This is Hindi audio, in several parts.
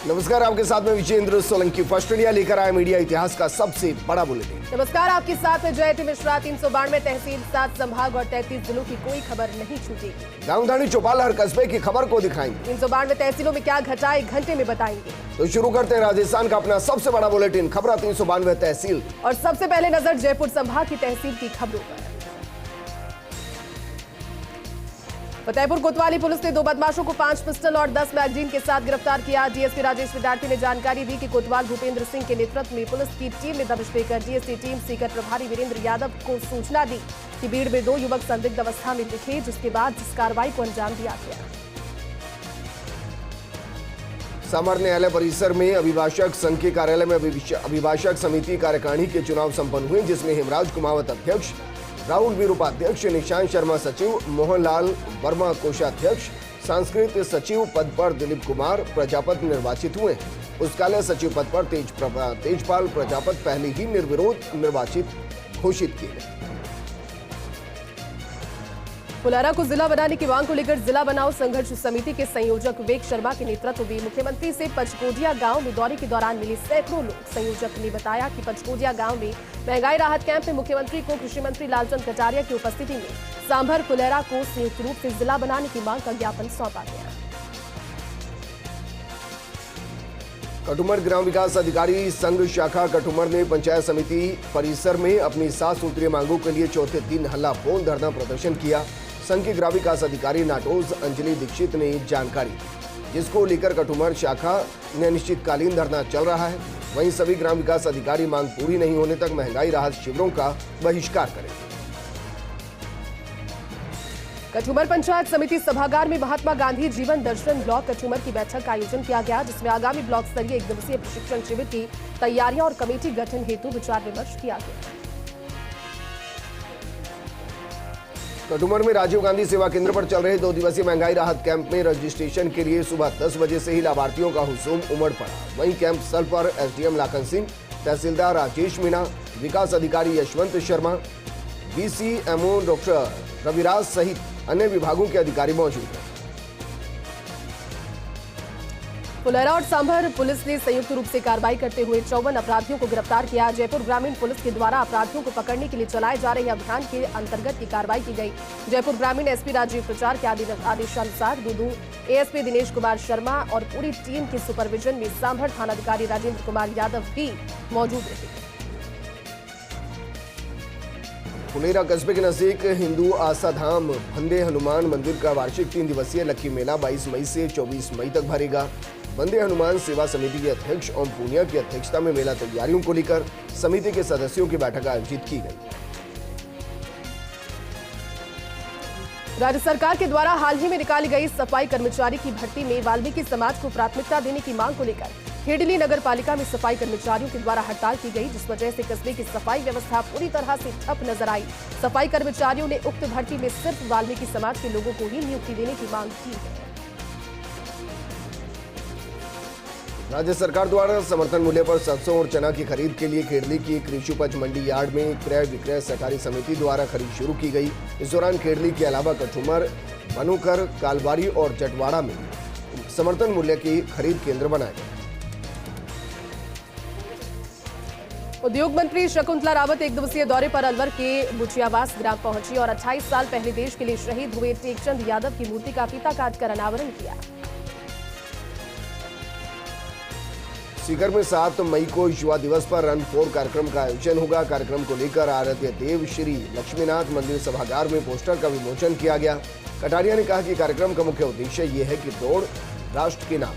नमस्कार, आपके साथ में विजेंद्र सोलंकी। फर्स्ट इंडिया लेकर आया मीडिया इतिहास का सबसे बड़ा बुलेटिन। नमस्कार, आपके साथ में जयति मिश्रा। 392 तहसील, 7 संभाग और 33 जिलों की कोई खबर नहीं छूटेगी। गाँव धानी चौपाल हर कस्बे की खबर को दिखाएंगे। 392 तहसीलों में क्या घटा 1 घंटे में बताएंगे। तो शुरू करते हैं राजस्थान का अपना सबसे बड़ा बुलेटिन, खबर 392 तहसील। और सबसे पहले नजर जयपुर संभाग की तहसील की खबरों पर। फतेहपुर कोतवाली पुलिस ने 2 बदमाशों को 5 पिस्टल और 10 मैगजीन के साथ गिरफ्तार किया। डीएसपी राजेश विद्यार्थी ने जानकारी दी कि कोतवाल भूपेंद्र सिंह के नेतृत्व में पुलिस की टीम ने दबिश देकर डीएसपी टीम सीकर प्रभारी वीरेंद्र यादव को सूचना दी कि भीड़ में 2 युवक संदिग्ध अवस्था में दिखे, जिसके बाद इस कार्रवाई को अंजाम दिया गया। सामर न्यायालय परिसर में अभिभाषक संघ के कार्यालय में अभिभाषक समिति कार्यकारिणी के चुनाव संपन्न हुए, जिसमें हेमराज कुमावत अध्यक्ष, राहुल वीर उपाध्यक्ष, निशांत शर्मा सचिव, मोहनलाल वर्मा कोषाध्यक्ष, सांस्कृतिक सचिव पद पर दिलीप कुमार प्रजापति निर्वाचित हुए। पुस्तकालय सचिव पद पर तेजपाल प्रजापति पहले ही निर्विरोध निर्वाचित घोषित किए गए। फुलेरा को जिला बनाने की मांग को लेकर जिला बनाओ संघर्ष समिति के संयोजक विवेक शर्मा के नेतृत्व में मुख्यमंत्री से पचकोडिया गांव में दौरे के दौरान मिले सैकड़ों लोग। संयोजक ने बताया कि पचकोडिया गांव में महंगाई राहत कैंप में मुख्यमंत्री को कृषि मंत्री लालचंद कटारिया की उपस्थिति में सांभर फुलेरा को संयुक्त रूप से जिला बनाने की मांग का ज्ञापन सौंपा गया। कटुमर ग्राम विकास अधिकारी संघ शाखा कटुमर ने पंचायत समिति परिसर में अपनी 7 सूत्रीय मांगों के लिए चौथे दिन हल्ला बोल धरना प्रदर्शन किया। संघ के ग्राम विकास अधिकारी नाटोज अंजलि दीक्षित ने जानकारी दी, जिसको लेकर कटुमर शाखा में अनिश्चितकालीन धरना चल रहा है। वहीं सभी ग्राम विकास अधिकारी मांग पूरी नहीं होने तक महंगाई राहत शिविरों का बहिष्कार करेंगे। कटुमर पंचायत समिति सभागार में महात्मा गांधी जीवन दर्शन ब्लॉक कटुमर की बैठक का आयोजन किया गया, जिसमें आगामी ब्लॉक स्तरीय 1 दिवसीय प्रशिक्षण शिविर की तैयारियां और कमेटी गठन हेतु विचार विमर्श किया गया। कटुमर में राजीव गांधी सेवा केंद्र पर चल रहे 2 दिवसीय महंगाई राहत कैंप में रजिस्ट्रेशन के लिए सुबह 10 बजे से ही लाभार्थियों का हुजूम उमड़ पड़ा। वहीं कैंप स्थल पर एसडीएम लाखन सिंह, तहसीलदार राजेश मीणा, विकास अधिकारी यशवंत शर्मा, बीसीएमओ डॉक्टर रविराज सहित अन्य विभागों के अधिकारी मौजूद हैं। फुलेरा और सांभर पुलिस ने संयुक्त रूप से कार्रवाई करते हुए 54 अपराधियों को गिरफ्तार किया। जयपुर ग्रामीण पुलिस के द्वारा अपराधियों को पकड़ने के लिए चलाए जा रहे अभियान के अंतर्गत की कार्रवाई की गई। जयपुर ग्रामीण एसपी राजीव प्रचार के आदेशानुसार दूदू एएसपी दिनेश कुमार शर्मा और पूरी टीम के सुपरविजन में सांभर थानाधिकारी राजेंद्र कुमार यादव भी मौजूद रहे। फुलेरा कस्बे के नजदीक हिंदू आस्था धाम बंदे हनुमान मंदिर का वार्षिक 3 दिवसीय लक्की मेला 22 मई से 24 मई तक भरेगा। बंदे हनुमान सेवा समिति के अध्यक्ष ओम पूनिया की अध्यक्षता में मेला तैयारियों को लेकर समिति के सदस्यों की बैठक आयोजित की गई। राज्य सरकार के द्वारा हाल ही में निकाली गई सफाई कर्मचारी की भर्ती में वाल्मीकि समाज को प्राथमिकता देने की मांग को लेकर खेडली नगर पालिका में सफाई कर्मचारियों के द्वारा हड़ताल की गई, जिस वजह से कस्बे की सफाई व्यवस्था पूरी तरह से ठप नजर आई। सफाई कर्मचारियों ने उक्त भर्ती में सिर्फ वाल्मीकि समाज के लोगों को ही नियुक्ति देने की मांग की है। राज्य सरकार द्वारा समर्थन मूल्य पर सरसों और चना की खरीद के लिए खेडली की कृषि उपज मंडी यार्ड में क्रय विक्रय सहकारी समिति द्वारा खरीद शुरू की गई। इस दौरान खेडली के अलावा कठुमर, बनूकर, कालबारी और जटवाड़ा में समर्थन मूल्य की खरीद केंद्र बनाए गए। उद्योग मंत्री शकुंतला रावत 1 दिवसीय दौरे पर अलवर के बुचियावास ग्राम पहुंची और 28 साल पहले देश के लिए शहीद हुए टेकचंद यादव की मूर्ति का फीता काटकर अनावरण किया। सीकर में 7 मई को युवा दिवस पर रन फॉर कार्यक्रम का आयोजन होगा। कार्यक्रम को लेकर आराध्य देव श्री लक्ष्मीनाथ मंदिर सभागार में पोस्टर का विमोचन किया गया। कटारिया ने कहा कि कार्यक्रम का मुख्य उद्देश्य ये है कि दौड़ राष्ट्र के नाम।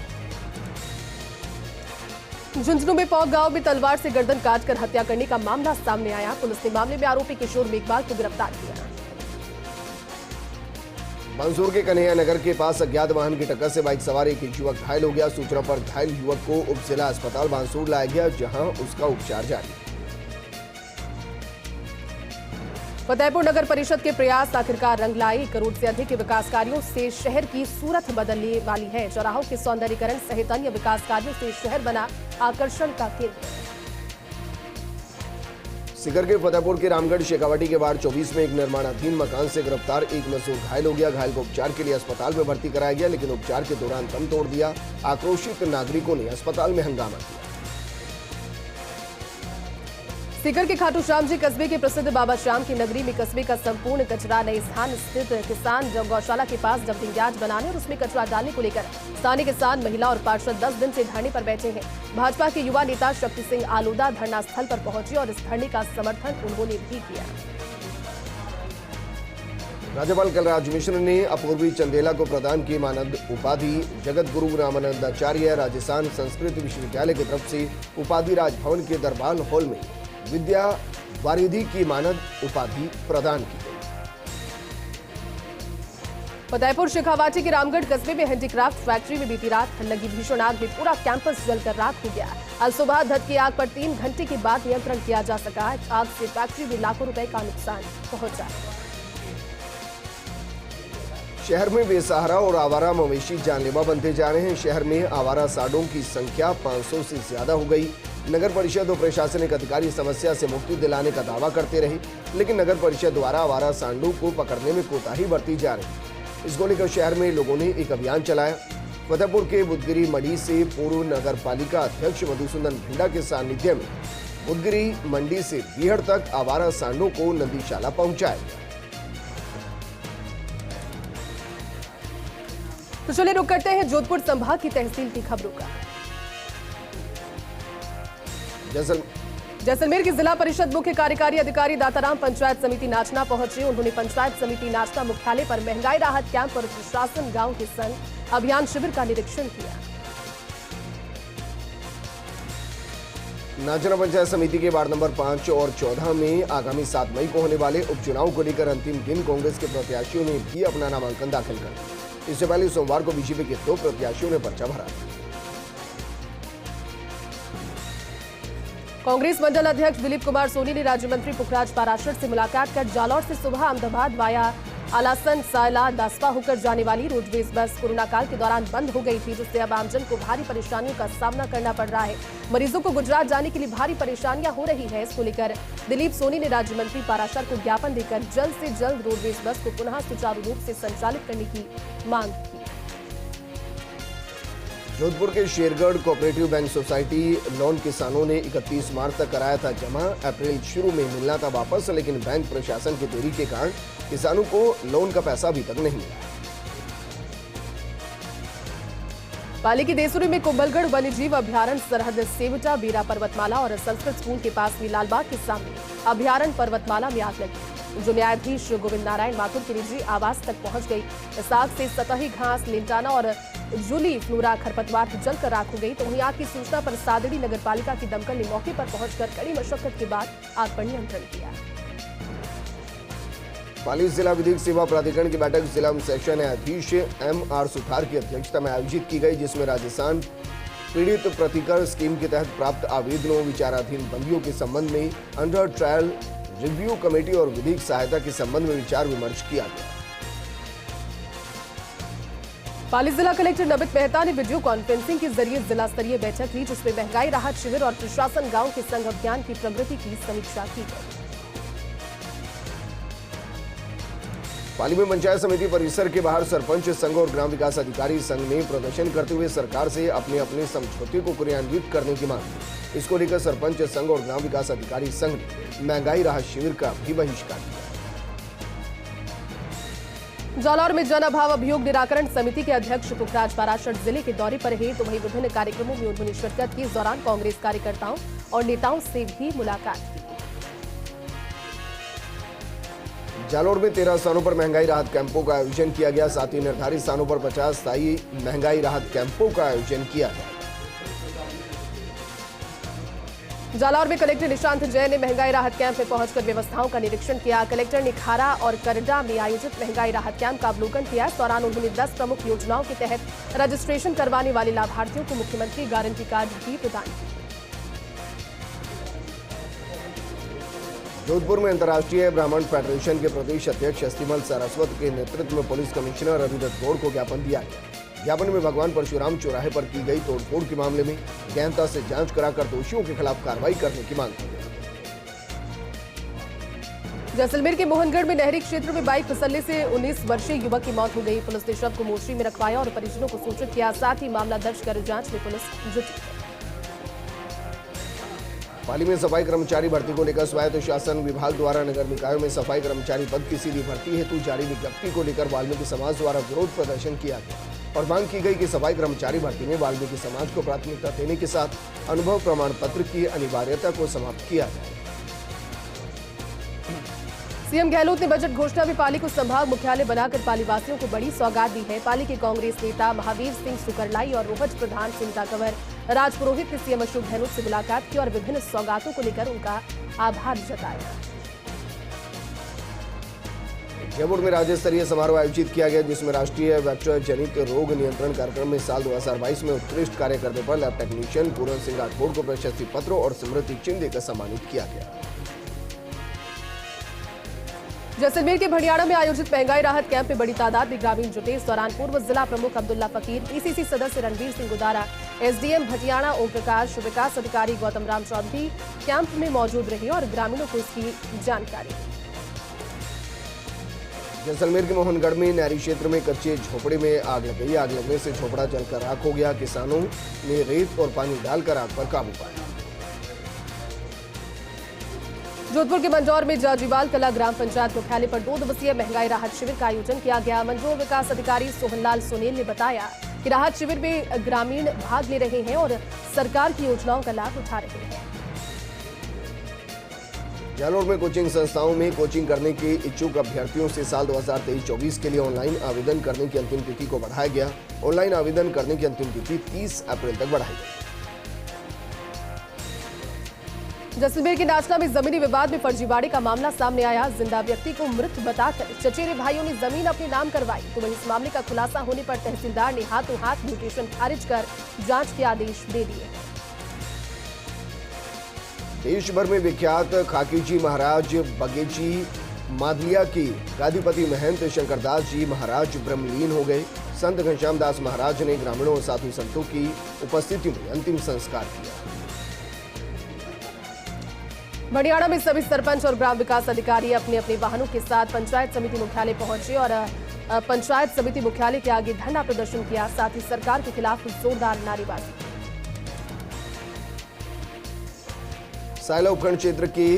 झुंझुनू में पौग गांव में तलवार से गर्दन काटकर हत्या करने का मामला सामने आया। पुलिस ने मामले में आरोपी किशोर मेघवाल को गिरफ्तार किया। मंसूर के कन्हैया नगर के पास अज्ञात वाहन की टक्कर से बाइक सवार एक युवक घायल हो गया। सूचना पर घायल युवक को उप जिला अस्पताल मंसूर लाया गया, जहां उसका उपचार जारी। फतेहपुर नगर परिषद के प्रयास आखिरकार रंग लाए। 1 करोड़ से अधिक के विकास कार्यों से शहर की सूरत बदलने वाली है। चौराहों के सौंदर्यीकरण सहित अन्य विकास कार्यों से शहर बना आकर्षण का केंद्र। सीकर के फतेहपुर के रामगढ़ शेखावाटी के वार्ड 24 में एक निर्माणाधीन मकान से गिरफ्तार एक मजदूर घायल हो गया। घायल को उपचार के लिए अस्पताल में भर्ती कराया गया, लेकिन उपचार के दौरान दम तोड़ दिया। आक्रोशित नागरिकों ने अस्पताल में हंगामा किया। सीकर के खाटू श्याम जी कस्बे के प्रसिद्ध बाबा श्याम की नगरी में कस्बे का संपूर्ण कचरा नए स्थान स्थित किसान गौशाला के पास डंपिंग यार्ड बनाने और उसमें कचरा डालने को लेकर स्थानीय किसान, महिला और पार्षद 10 दिन से धरने पर बैठे हैं। भाजपा के युवा नेता शक्ति सिंह आलोदा धरना स्थल पर पहुंचे और इस धरने का समर्थन उन्होंने भी किया। राज्यपाल कलराज मिश्र ने अपूर्वी चंदेला को प्रदान की मानद उपाधि। जगत गुरु रामानंदाचार्य राजस्थान संस्कृत विश्वविद्यालय की तरफ से उपाधि राजभवन के दरबार हॉल में विद्या वारिधि की मानद उपाधि प्रदान की गई। फतेहपुर शेखावाटी के रामगढ़ कस्बे में हैंडीक्राफ्ट फैक्ट्री में बीती रात लगी भीषण आग में पूरा कैंपस जलकर राख हो गया। आज सुबह धधकी आग पर 3 घंटे के बाद नियंत्रण किया जा सका। आग से फैक्ट्री में लाखों रुपए का नुकसान पहुंचा। शहर में बेसहारा और आवारा मवेशी जानलेवा बनते जा रहे हैं। शहर में आवारा सांडों की संख्या 500 से ज्यादा हो गई। नगर परिषद और प्रशासनिक अधिकारी समस्या से मुक्ति दिलाने का दावा करते रहे, लेकिन नगर परिषद द्वारा आवारा सांडों को पकड़ने में कोताही बरती जा रही। इसको लेकर शहर में लोगों ने एक अभियान चलाया। फतेहपुर के बुधगिरी मंडी से पूर्व नगर पालिका अध्यक्ष मधुसूदन भिंडा के सानिध्य में बुधगिरी मंडी से बीहड़ तक आवारा सांडों को नदीशाला पहुंचाया। तो चलिए रुक करते हैं जोधपुर संभाग की तहसील की खबरों का। जैसलमेर की जिला परिषद मुख्य कार्यकारी अधिकारी दाताराम पंचायत समिति नाचना पहुंचे। उन्होंने पंचायत समिति नाचना मुख्यालय पर महंगाई राहत कैंप और प्रशासन गांव के संग अभियान शिविर का निरीक्षण किया। नाचना पंचायत समिति के वार्ड नंबर 5 और 14 में आगामी 7 मई को होने वाले उपचुनाव को लेकर अंतिम दिन कांग्रेस के प्रत्याशियों ने भी अपना नामांकन दाखिल कर। इससे पहले सोमवार को बीजेपी के 2 प्रत्याशियों ने पर्चा भरा। कांग्रेस मंडल अध्यक्ष दिलीप कुमार सोनी ने राज्य मंत्री पुखराज पाराशर से मुलाकात कर जालौर से सुबह अहमदाबाद वाया आलासन सायला दासपा होकर जाने वाली रोडवेज बस कोरोना काल के दौरान बंद हो गई थी, जिससे अब आमजन को भारी परेशानियों का सामना करना पड़ रहा है। मरीजों को गुजरात जाने के लिए भारी परेशानियां हो रही है। इसको लेकर दिलीप सोनी ने राज्य मंत्री पाराशर को ज्ञापन देकर जल्द से जल्द रोडवेज बस को पुनः सुचारू रूप से संचालित करने की मांग की। जोधपुर के Shergarh cooperative bank society loan किसानों ने 31 मार्च तक कराया था जमा। अप्रैल शुरू में मिलना था वापस, लेकिन बैंक प्रशासन की देरी के कारण किसानों को लोन का पैसा अभी तक नहीं मिला। पाली के देसुरी में कुंभलगढ़ वन्यजीव अभ्यारण्य सरहद सेवटा बीरा पर्वतमाला और संस्कृत स्कूल के पास में लालबाग के सामने अभ्यारण्य पर्वतमाला में आग लगी, जो न्यायाधीश गोविंद नारायण माथुर के निजी आवास तक पहुंच गई। इस आग से सतही घास, लिंटाना और जूली फ्लोरा खरपतवार जलकर राख हो गई। तो वहीं आग की सूचना पर सादड़ी नगर पालिका की दमकल ने मौके पर पहुंचकर कड़ी मशक्कत के बाद आग पर नियंत्रण किया। पाली जिला विधिक सेवा प्राधिकरण की बैठक जिला सेक्शन न्यायाधीश MR सुथार की अध्यक्षता में आयोजित की गई, जिसमें राजस्थान पीड़ित प्रतिकर स्कीम के तहत प्राप्त आवेदनों, विचाराधीन बंदियों के संबंध में अंडर ट्रायल रिव्यू कमेटी और विधिक सहायता के संबंध में विचार विमर्श किया गया। पाली जिला कलेक्टर नमित मेहता ने वीडियो कॉन्फ्रेंसिंग के जरिए जिला स्तरीय बैठक ली, जिसमें महंगाई राहत शिविर और प्रशासन गांव के संघ अभियान की प्रगति की समीक्षा की गई। पाली में पंचायत समिति परिसर के बाहर सरपंच संघ और ग्राम विकास अधिकारी संघ ने प्रदर्शन करते हुए सरकार से अपने अपने समझौते को क्रियान्वित करने की मांग की। इसको लेकर सरपंच संघ और ग्राम विकास अधिकारी संघ ने महंगाई राहत शिविर का भी बहिष्कार किया। जालौर में जन अभाव अभियोग निराकरण समिति के अध्यक्ष पुखराज पाराशर जिले के दौरे पर रहे, तो वहीं विभिन्न कार्यक्रमों में उन्होंने शिरकत की। इस दौरान कांग्रेस कार्यकर्ताओं और नेताओं से भी मुलाकात की। जालौर में 13 स्थानों पर महंगाई राहत कैंपों का आयोजन किया गया। साथ ही निर्धारित स्थानों पर 50 स्थायी महंगाई राहत कैंपों का आयोजन किया गया। जालौर में कलेक्टर निशांत जैन ने महंगाई राहत कैंप में पहुंचकर व्यवस्थाओं का निरीक्षण किया। कलेक्टर ने खारा और करडा में आयोजित महंगाई राहत कैंप का अवलोकन किया। इस दौरान उन्होंने 10 प्रमुख योजनाओं के तहत रजिस्ट्रेशन करवाने वाले लाभार्थियों को मुख्यमंत्री गारंटी कार्ड भी प्रदान किए। जोधपुर में अंतर्राष्ट्रीय ब्राह्मण फेडरेशन के प्रदेश अध्यक्ष अस्तिमल सारस्वत के नेतृत्व में पुलिस कमिश्नर अभिदत्त गौड़ को ज्ञापन दिया गया। ज्ञापन में भगवान परशुराम चौराहे पर की गई तोड़फोड़ के मामले में गहनता से जांच कराकर दोषियों के खिलाफ कार्रवाई करने की मांग की गई। जैसलमेर के मोहनगढ़ में नहरी क्षेत्र में बाइक फिसलने से 19 वर्षीय युवक की मौत हो गई। पुलिस ने शव को मोर्चरी में रखवाया और परिजनों को सूचित किया। साथ ही मामला दर्ज कर जांच में पुलिस जुटी है। पाली में सफाई कर्मचारी भर्ती को लेकर स्वायत्त शासन विभाग द्वारा नगर निकायों में सफाई कर्मचारी पद की सीधी भर्ती हेतु जारी विज्ञप्ति को लेकर वाल्मीकि समाज द्वारा विरोध प्रदर्शन किया गया और मांग की गई कि सफाई कर्मचारी भर्ती में वाल्मीकि समाज को प्राथमिकता देने के साथ अनुभव प्रमाण पत्र की अनिवार्यता को समाप्त किया जाए। सीएम गहलोत ने बजट घोषणा में पाली को संभाग मुख्यालय बनाकर पाली वासियों को बड़ी सौगात दी है। पाली के कांग्रेस नेता महावीर सिंह सुकरलाई और रोहज प्रधान सुनीता कंवर राजपुरोहित ने सीएम अशोक गहलोत से मुलाकात की और विभिन्न सौगातों को लेकर उनका आभार जताया। जयपुर में राज्य स्तरीय समारोह आयोजित किया गया जिसमें राष्ट्रीय वेक्टर जनित रोग नियंत्रण कार्यक्रम में साल 2022 में उत्कृष्ट कार्य करने पर लैब टेक्नीशियन पूरन सिंह राठौड़ को प्रशस्ति पत्र और स्मृति चिन्ह देकर सम्मानित किया गया। जैसलमेर के भड़ियाड़ा में आयोजित महंगाई राहत कैंप में बड़ी तादाद में ग्रामीण जुटे। इस दौरान पूर्व जिला प्रमुख अब्दुल्ला फकीर, पीसीसी सदस्य रणवीर सिंह गुदारा, एसडीएम भटियाड़ा ओम प्रकाश, विकास अधिकारी गौतम राम चौधरी कैंप में मौजूद रहे और ग्रामीणों को इसकी जानकारी। जैसलमेर के मोहनगढ़ में नहरी क्षेत्र में कच्चे झोपड़े में आग लग गई। आग लगने से झोपड़ा जलकर राख हो गया। किसानों ने रेत और पानी डालकर आग पर काबू पाया। जोधपुर के मंजौर में जाजीवाल कला ग्राम पंचायत मुख्यालय पर 2 दिवसीय महंगाई राहत शिविर का आयोजन किया गया। मंजौर विकास अधिकारी सोहनलाल सोनेल ने बताया कि राहत शिविर में ग्रामीण भाग ले रहे हैं और सरकार की योजनाओं का लाभ उठा रहे हैं। जालौर में कोचिंग संस्थाओं में कोचिंग करने के इच्छुक अभ्यर्थियों से साल 2023-24 के लिए ऑनलाइन आवेदन करने की अंतिम तिथि को बढ़ाया गया। ऑनलाइन आवेदन करने की अंतिम तिथि 30 अप्रैल तक बढ़ाई गई। जैसलमेर के नाचना में जमीनी विवाद में फर्जीवाड़े का मामला सामने आया। जिंदा व्यक्ति को मृत बताकर चचेरे भाइयों ने जमीन अपने नाम करवाई तो वहीं इस मामले का खुलासा होने पर तहसीलदार ने हाथों हाथ म्यूटेशन खारिज कर जांच के आदेश दे दिए। देश भर में विख्यात खाकीजी महाराज बगेची मादलिया की गादीपति महंत शंकरदास जी महाराज ब्रह्मलीन हो गए। संत घनश्याम दास महाराज ने ग्रामीणों और साधु संतों की उपस्थिति में अंतिम संस्कार किया। भड़ियाड़ा में सभी सरपंच और ग्राम विकास अधिकारी अपने अपने वाहनों के साथ पंचायत समिति मुख्यालय पहुंचे और पंचायत समिति मुख्यालय के आगे धरना प्रदर्शन किया। साथ ही सरकार के खिलाफ जोरदार नारेबाजी। सायला उपखंड क्षेत्र की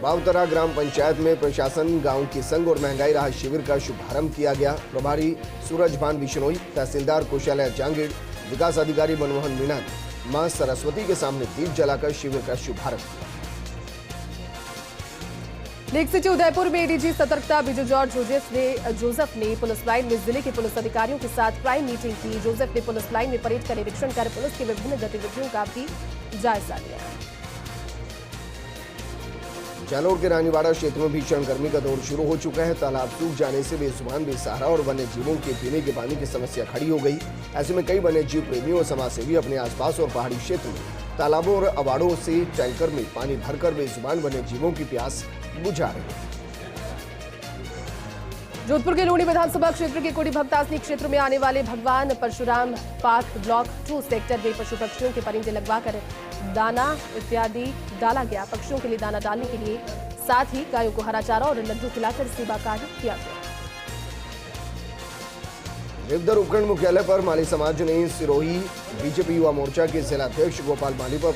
बावतरा ग्राम पंचायत में प्रशासन, गांव की संघ और महंगाई राहत शिविर का शुभारंभ किया गया। प्रभारी सूरजभान बिश्नोई, तहसीलदार कौशल्या जांगिड़, विकास अधिकारी मनमोहन मीणा ने मां सरस्वती के सामने दीप जलाकर शिविर का शुभारंभ किया। लेक सिटी उदयपुर में एडीजी सतर्कता बिजू जॉर्ज जोसेफ ने पुलिस लाइन में जिले के पुलिस अधिकारियों के साथ क्राइम मीटिंग की। जोसेफ ने पुलिस लाइन में परेड का निरीक्षण कर पुलिस की विभिन्न गतिविधियों का भी जायजा लिया। जालौर के रानीवाड़ा क्षेत्र में भीषण गर्मी का दौर शुरू हो चुका है। तालाब सूख जाने से बेजुबान, बेसहारा और वन्य जीवों के पीने के पानी की समस्या खड़ी हो गई। ऐसे में कई वन्य जीव प्रेमियों और समाजसेवी अपने आसपास और पहाड़ी क्षेत्र में तालाबों और अवाड़ों से टैंकर में पानी भरकर बेजुबान वन्य जीवों की प्यास बुझा रहे हैं। जोधपुर के लोनी विधानसभा क्षेत्र के कोड़ी भक्तासनी क्षेत्र में आने वाले भगवान परशुराम पार्क ब्लॉक 2 सेक्टर में पशु पक्षियों के परिंदे लगवाकर दाना इत्यादि डाला गया। पक्षियों के लिए दाना डालने के लिए साथ ही गायों को हरा चारा और लड्डू खिलाकर सेवा कार्य किया गया। देवधर उपखंड मुख्यालय पर माली समाज ने सिरोही बीजेपी युवा मोर्चा के जिलाध्यक्ष गोपाल माली पर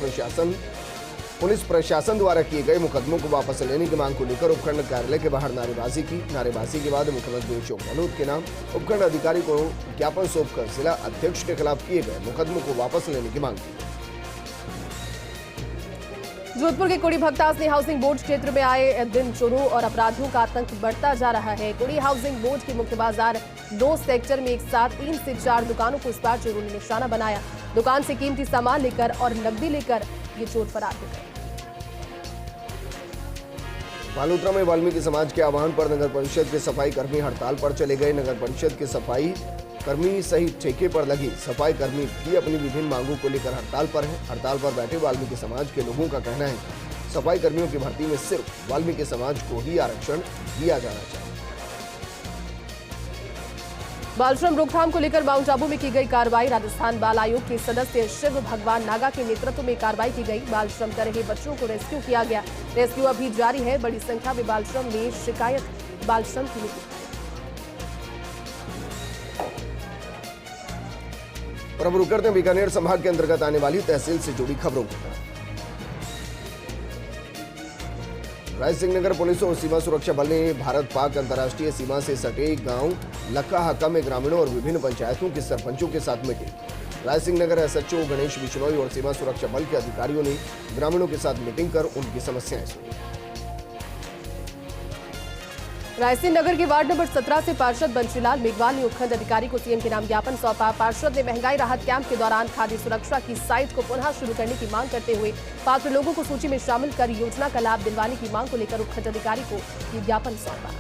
पुलिस प्रशासन द्वारा किए गए मुकदमों को वापस लेने की मांग को लेकर उपखंड कार्यालय के बाहर नारेबाजी की। नारेबाजी के बाद मुख्यमंत्री अशोक गहलोत के नाम उपखंड अधिकारी को ज्ञापन सौंपकर जिला अध्यक्ष के खिलाफ किए गए मुकदमों को वापस लेने की मांग की। जोधपुर के कोड़ी भक्तासनी हाउसिंग बोर्ड क्षेत्र में आए दिन चोरों और अपराधियों का आतंक बढ़ता जा रहा है। कोड़ी हाउसिंग बोर्ड के मुख्य बाजार 2 सेक्टर में एक साथ 3 से 4 दुकानों को इस बार चोरों ने निशाना बनाया। दुकान से कीमती सामान लेकर और नकदी लेकर ये चोर फरार हो गए। बालोतरा में वाल्मीकि समाज के आह्वान पर नगर परिषद के सफाई कर्मी हड़ताल पर चले गए। नगर परिषद के सफाई कर्मी सहित ठेके पर लगी सफाई कर्मी भी अपनी विभिन्न मांगों को लेकर हड़ताल पर हैं। हड़ताल पर बैठे वाल्मीकि समाज के लोगों का कहना है सफाई कर्मियों की भर्ती में सिर्फ वाल्मीकि समाज को ही आरक्षण दिया जाना चाहिए। बाल श्रम रोकथाम को लेकर माउंट आबू में की गई कार्रवाई। राजस्थान बाल आयोग के सदस्य शिव भगवान नागा के नेतृत्व में कार्रवाई की गई। बाल श्रम कर रहे बच्चों को रेस्क्यू किया गया। रेस्क्यू अभी जारी है। बड़ी संख्या में बाल श्रम में शिकायत बाल श्रम की मिली। और अब रुक करते हैं बीकानेर संभाग के अंतर्गत आने वाली तहसील से जुड़ी खबरों की तरफ। रायसिंह नगर पुलिस और सीमा सुरक्षा बल ने भारत पाक अंतर्राष्ट्रीय सीमा से सटे गांव लक्का हक्का में ग्रामीणों और विभिन्न पंचायतों के सरपंचों के साथ मीटिंग। रायसिंह नगर एसएचओ गणेश बिश्नोई और सीमा सुरक्षा बल के अधिकारियों ने ग्रामीणों के साथ मीटिंग कर उनकी समस्याएं सुनी। रायसिंह नगर के वार्ड नंबर 17 से पार्षद बंशीलाल मेघवाल ने उपखंड अधिकारी को सीएम के नाम ज्ञापन सौंपा। पार्षद ने महंगाई राहत कैंप के दौरान खाद्य सुरक्षा की साइट को पुनः शुरू करने की मांग करते हुए पात्र लोगों को सूची में शामिल कर योजना का लाभ दिलवाने की मांग को लेकर उपखंड अधिकारी को ये ज्ञापन सौंपा।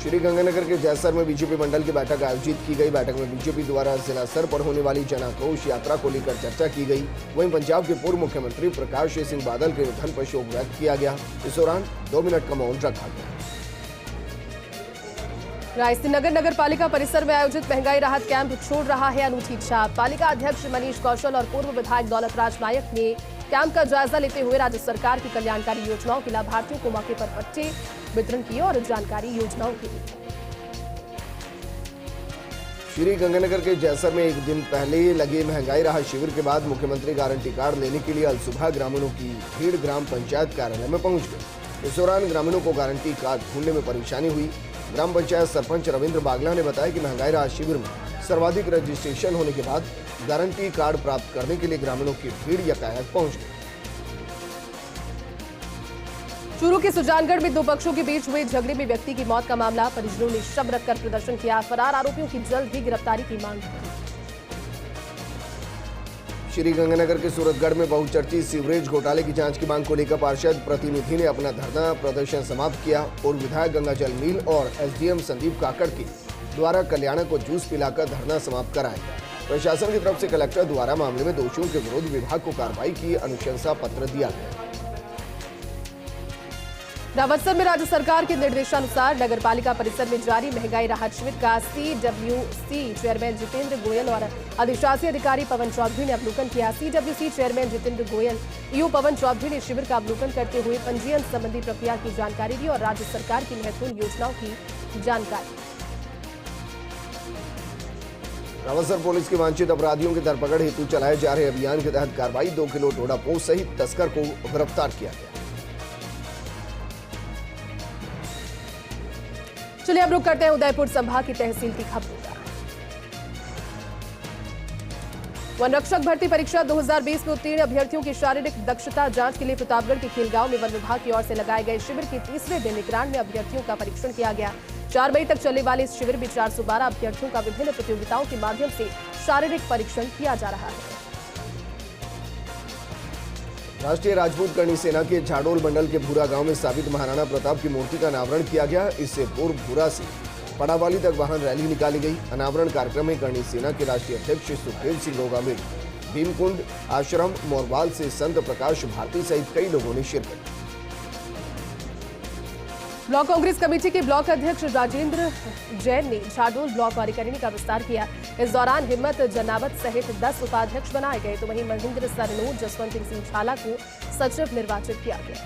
श्री गंगानगर के जैसर में बीजेपी मंडल की बैठक आयोजित की गई। बैठक में बीजेपी द्वारा जिला स्तर पर होने वाली जन आक्रोश यात्रा को लेकर चर्चा की गई। वहीं पंजाब के पूर्व मुख्यमंत्री प्रकाश सिंह बादल के निधन पर शोक व्यक्त किया गया। इस दौरान 2 मिनट का मौन रखा गया। रायसिंह नगर नगर पालिका परिसर में आयोजित महंगाई राहत कैंप छोड़ रहा है अनूठी छाप। पालिका अध्यक्ष मनीष कौशल और पूर्व विधायक दौलत राज नायक ने कैंप का जायजा लेते हुए राज्य सरकार की कल्याणकारी योजनाओं के लाभार्थियों को मौके पर पट्टे वितरण किए और जानकारी योजनाओं की दी। श्री गंगानगर के जैसर में एक दिन पहले लगे महंगाई राहत शिविर के बाद मुख्यमंत्री गारंटी कार्ड लेने के लिए अल सुबह ग्रामीणों की भीड़ ग्राम पंचायत कार्यालय में पहुंच गई। इस दौरान ग्रामीणों को गारंटी कार्ड ढूंढने में परेशानी हुई। ग्राम पंचायत सरपंच रविंद्र बागला ने बताया कि महंगाई राहत शिविर में सर्वाधिक रजिस्ट्रेशन होने के बाद गारंटी कार्ड प्राप्त करने के लिए ग्रामीणों की भीड़ यकायक पहुंच गई। चूरू के सुजानगढ़ में 2 पक्षों के बीच हुए झगड़े में व्यक्ति की मौत का मामला। परिजनों ने शव रखकर प्रदर्शन किया। फरार आरोपियों की जल्द ही गिरफ्तारी की मांग की। श्री गंगानगर के सूरतगढ़ में बहुचर्चित सीवरेज घोटाले की जांच की मांग को लेकर पार्षद प्रतिनिधि ने अपना धरना प्रदर्शन समाप्त किया। पूर्व विधायक गंगाजल मील और एसडीएम संदीप काकड़ के द्वारा कल्याणा को जूस पिलाकर धरना समाप्त कराया गया। प्रशासन की तरफ से कलेक्टर द्वारा मामले में दोषियों के विरुद्ध विभाग को कार्रवाई की अनुशंसा पत्र दिया गया। रावतसर में राज्य सरकार के निर्देशानुसार नगर पालिका परिसर में जारी महंगाई राहत शिविर का सीडब्ल्यूसी चेयरमैन जितेंद्र गोयल और अधिशासी अधिकारी पवन चौधरी ने अवलोकन किया। CWC chairman Jitendra Goyal, EO Pawan Chaudhary ने शिविर का अवलोकन करते हुए पंजीयन संबंधी प्रक्रिया की जानकारी दी और राज्य सरकार की महत्वपूर्ण योजनाओं की जानकारी। रावतसर पुलिस के वांछित अपराधियों की धरपकड़ हेतु चलाए जा रहे अभियान के तहत कार्रवाई। 2 किलो डोडा पोस्त सहित तस्कर को गिरफ्तार किया गया। चलिए अब रुक करते हैं उदयपुर संभाग की तहसील की खबरों का। वन रक्षक भर्ती परीक्षा 2020 में उत्तीर्ण अभ्यर्थियों की शारीरिक दक्षता जांच के लिए प्रतापगढ़ के खेलगांव में वन विभाग की ओर से लगाए गए शिविर के तीसरे दिन निगरान में अभ्यर्थियों का परीक्षण किया गया। 4 मई तक चलने वाले इस शिविर में 412 अभ्यर्थियों का विभिन्न प्रतियोगिताओं के माध्यम से शारीरिक परीक्षण किया जा रहा है। राष्ट्रीय राजपूत करणी सेना के झाडोल मंडल के भूरा गांव में स्थापित महाराणा प्रताप की मूर्ति का अनावरण किया गया। इससे पूर्व भूरा से पड़ावाली तक वाहन रैली निकाली गई। अनावरण कार्यक्रम में करणी सेना के राष्ट्रीय अध्यक्ष सुखदेव सिंह रोगामेड़, भीमकुंड आश्रम मोरवाल से संत प्रकाश भारती सहित कई लोगों ने शिरकत की। ब्लॉक कांग्रेस कमेटी के ब्लॉक अध्यक्ष राजेंद्र जैन ने झाडोल ब्लॉक कार्यकारिणी का विस्तार किया। इस दौरान हिम्मत जनावत सहित 10 उपाध्यक्ष बनाए गए तो वहीं महेंद्र सरनोट, जसवंत सिंह झाला को सचिव निर्वाचित किया गया।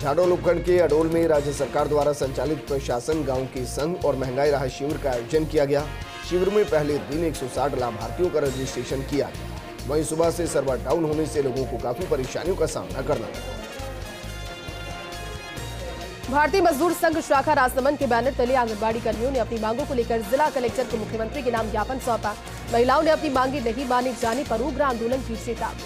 झाडोल उपखंड के अडोल में राज्य सरकार द्वारा संचालित प्रशासन गांव के संघ और महंगाई राहत शिविर का आयोजन किया गया। शिविर में पहले दिन 160 लाभार्थियों का रजिस्ट्रेशन किया गया। वहीं सुबह से सर्वर डाउन होने से लोगों को काफी परेशानियों का सामना करना पड़ा। भारतीय मजदूर संघ शाखा राजसमंद के बैनर तले आंगनबाड़ी कर्मियों ने अपनी मांगों को लेकर जिला कलेक्टर को मुख्यमंत्री के नाम ज्ञापन सौंपा। महिलाओं ने अपनी मांगे नहीं माने जाने पर उग्र आंदोलन की चेतावनी।